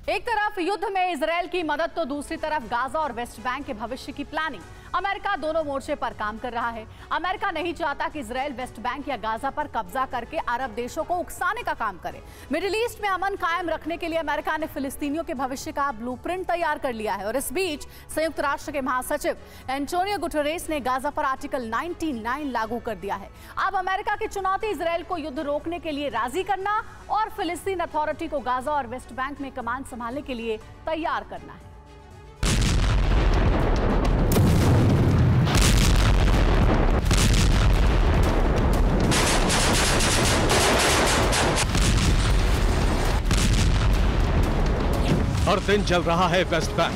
एक तरफ युद्ध में इजरायल की मदद तो दूसरी तरफ गाजा और वेस्ट बैंक के भविष्य की प्लानिंग। अमेरिका दोनों मोर्चे पर काम कर रहा है। अमेरिका नहीं चाहता कि इजरायल वेस्ट बैंक या गाजा पर कब्जा करके अरब देशों को उकसाने का काम करे। मिडिल ईस्ट में अमन कायम रखने के लिए अमेरिका ने फिलिस्तीनियों के भविष्य का ब्लूप्रिंट तैयार कर लिया है। और इस बीच संयुक्त राष्ट्र के महासचिव एंटोनियो गुटेरेस ने गाजा पर आर्टिकल 99 लागू कर दिया है। अब अमेरिका की चुनौती इजरायल को युद्ध रोकने के लिए राजी करना और फिलिस्तीन अथॉरिटी को गाजा और वेस्ट बैंक में कमान संभालने के लिए तैयार करना है। हर दिन जल रहा है वेस्ट बैंक।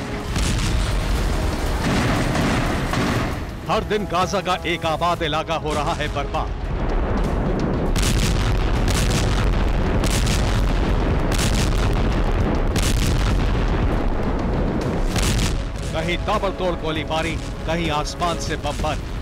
हर दिन गाजा का एक आबाद इलाका हो रहा है बर्बाद। कहीं ताबड़तोड़ गोलीबारी, कहीं आसमान से बमबारी।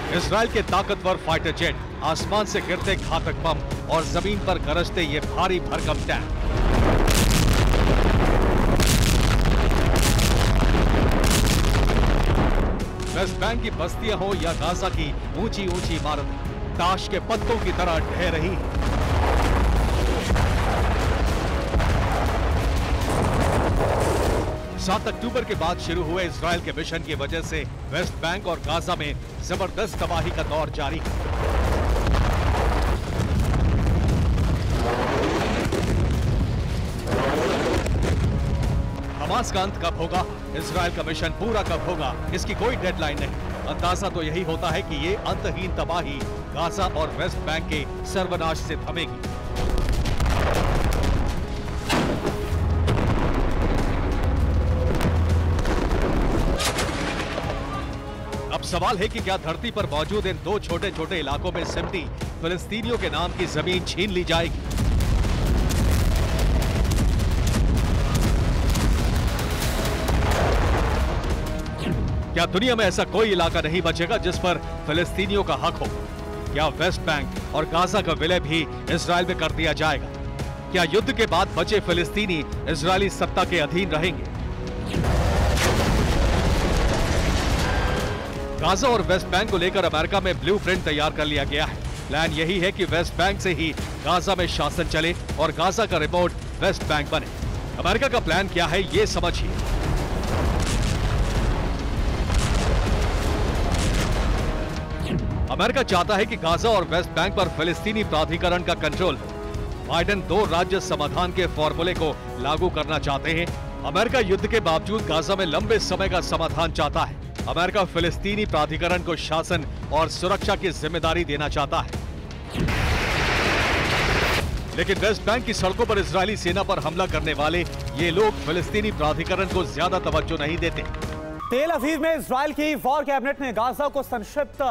इजरायल के ताकतवर फाइटर जेट, आसमान से गिरते घातक बम और जमीन पर गरजते ये भारी भरकम टैंक। वेस्ट बैंक की बस्तियां हो या गाजा की ऊंची ऊंची इमारतें, ताश के पत्तों की तरह ढह रही है। 7 अक्टूबर के बाद शुरू हुए इजरायल के मिशन की वजह से वेस्ट बैंक और गाजा में जबरदस्त तबाही का दौर जारी है। हमास का अंत कब होगा, इजरायल का मिशन पूरा कब होगा, इसकी कोई डेडलाइन नहीं। अंदाजा तो यही होता है कि ये अंतहीन तबाही गाजा और वेस्ट बैंक के सर्वनाश से थमेगी। अब सवाल है कि क्या धरती पर मौजूद इन दो छोटे छोटे इलाकों में सिमटी फिलिस्तीनियों के नाम की जमीन छीन ली जाएगी? क्या दुनिया में ऐसा कोई इलाका नहीं बचेगा जिस पर फिलिस्तीनियों का हक हो? क्या वेस्ट बैंक और गाजा का विलय भी इजरायल में कर दिया जाएगा? क्या युद्ध के बाद बचे फिलिस्तीनी इजरायली सत्ता के अधीन रहेंगे? गाजा और वेस्ट बैंक को लेकर अमेरिका में ब्लूप्रिंट तैयार कर लिया गया है। प्लान यही है कि वेस्ट बैंक से ही गाजा में शासन चले और गाजा का रिमोट वेस्ट बैंक बने। अमेरिका का प्लान क्या है, ये समझिए। अमेरिका चाहता है कि गाजा और वेस्ट बैंक पर फिलिस्तीनी प्राधिकरण का कंट्रोल हो। बाइडेन 2 राज्य समाधान के फॉर्मूले को लागू करना चाहते हैं। अमेरिका युद्ध के बावजूद गाजा में लंबे समय का समाधान चाहता है। अमेरिका फिलिस्तीनी प्राधिकरण को शासन और सुरक्षा की जिम्मेदारी देना चाहता है। लेकिन वेस्ट बैंक की सड़कों पर इजरायली सेना पर हमला करने वाले ये लोग फिलिस्तीनी प्राधिकरण को ज्यादा तवज्जो नहीं देते। तेल अवीव में इजरायल की वॉर कैबिनेट ने गाजा को संक्षिप्त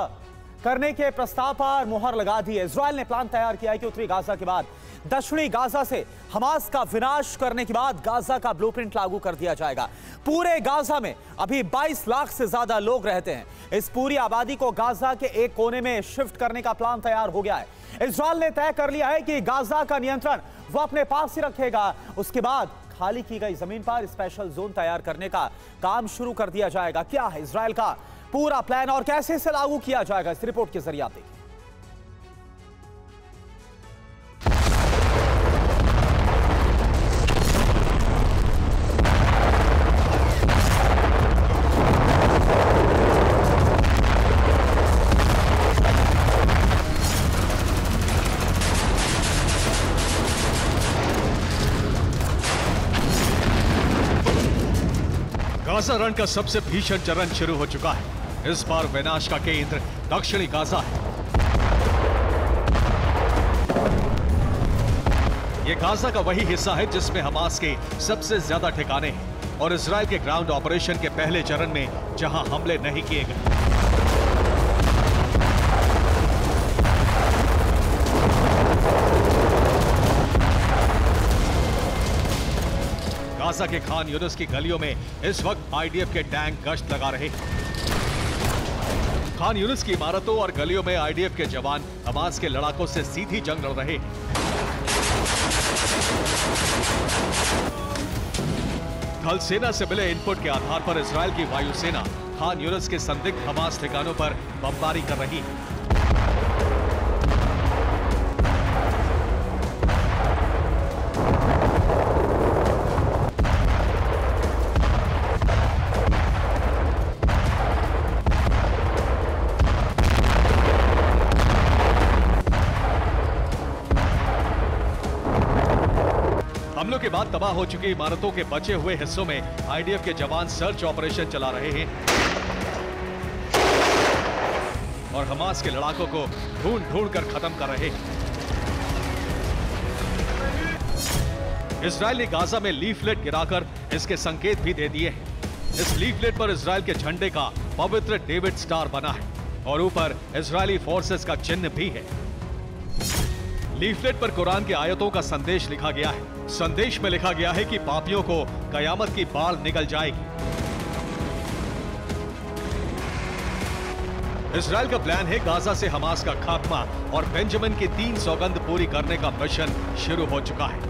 करने के प्रस्ताव पर मुहर लगा दी है। इजरायल ने प्लान तैयार किया है कि उत्तरी गाजा के बाद दक्षिणी गाजा से हमास का विनाश करने के बाद गाजा का ब्लूप्रिंट लागू कर दिया जाएगा। पूरे गाजा में अभी 22 लाख से ज्यादा लोग रहते हैं। इस पूरी आबादी को गाजा के एक कोने में शिफ्ट करने का प्लान तैयार हो गया है। इजरायल ने तय कर लिया है कि गाजा का नियंत्रण वो अपने पास ही रखेगा। उसके बाद खाली की गई जमीन पर स्पेशल जोन तैयार करने का काम शुरू कर दिया जाएगा। क्या है इजरायल का पूरा प्लान और कैसे इसे लागू किया जाएगा, इस रिपोर्ट के जरिए आप देखिए। गाजा रण का सबसे भीषण चरण शुरू हो चुका है। इस बार विनाश का केंद्र दक्षिणी गाजा है। यह गाजा का वही हिस्सा है जिसमें हमास के सबसे ज्यादा ठिकाने हैं और इजरायल के ग्राउंड ऑपरेशन के पहले चरण में जहां हमले नहीं किए गए। गाजा के खान यूनिस की गलियों में इस वक्त आईडीएफ के टैंक गश्त लगा रहे हैं। खान यूनिस की इमारतों और गलियों में आईडीएफ के जवान हमास के लड़ाकों से सीधी जंग लड़ रहे हैं। थल सेना से मिले इनपुट के आधार पर इजरायल की वायुसेना खान यूनिस के संदिग्ध हमास ठिकानों पर बमबारी कर रही है। हमलों के बाद तबाह हो चुकी इमारतों के बचे हुए हिस्सों में आईडीएफ के जवान सर्च ऑपरेशन चला रहे हैं और हमास के लड़ाकों को ढूंढ कर खत्म कर रहे हैं। इजरायल ने गाजा में लीफलेट गिराकर इसके संकेत भी दे दिए हैं। इस लीफलेट पर इजरायल के झंडे का पवित्र डेविड स्टार बना है और ऊपर इजरायली फोर्सेस का चिन्ह भी है। लीफलेट पर कुरान के आयतों का संदेश लिखा गया है। संदेश में लिखा गया है कि पापियों को कयामत की बाढ़ निगल जाएगी। इजरायल का प्लान है गाजा से हमास का खात्मा और बेंजामिन की 3 सौगंध पूरी करने का मिशन शुरू हो चुका है।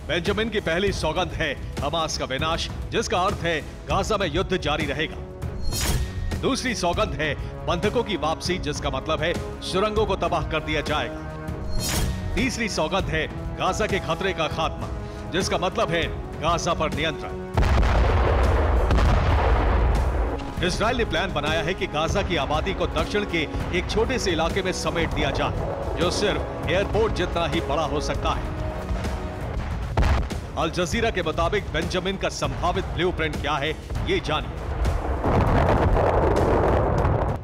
बेंजामिन की पहली सौगंध है हमास का विनाश, जिसका अर्थ है गाजा में युद्ध जारी रहेगा। दूसरी सौगंध है बंधकों की वापसी, जिसका मतलब है सुरंगों को तबाह कर दिया जाएगा। तीसरी सौगंध है गाजा के खतरे का खात्मा, जिसका मतलब है गाजा पर नियंत्रण। इजरायल ने प्लान बनाया है कि गाजा की आबादी को दक्षिण के एक छोटे से इलाके में समेट दिया जाए, जो सिर्फ एयरपोर्ट जितना ही बड़ा हो सकता है। अल जजीरा के मुताबिक बेंजामिन का संभावित ब्लूप्रिंट क्या है, ये जानिए।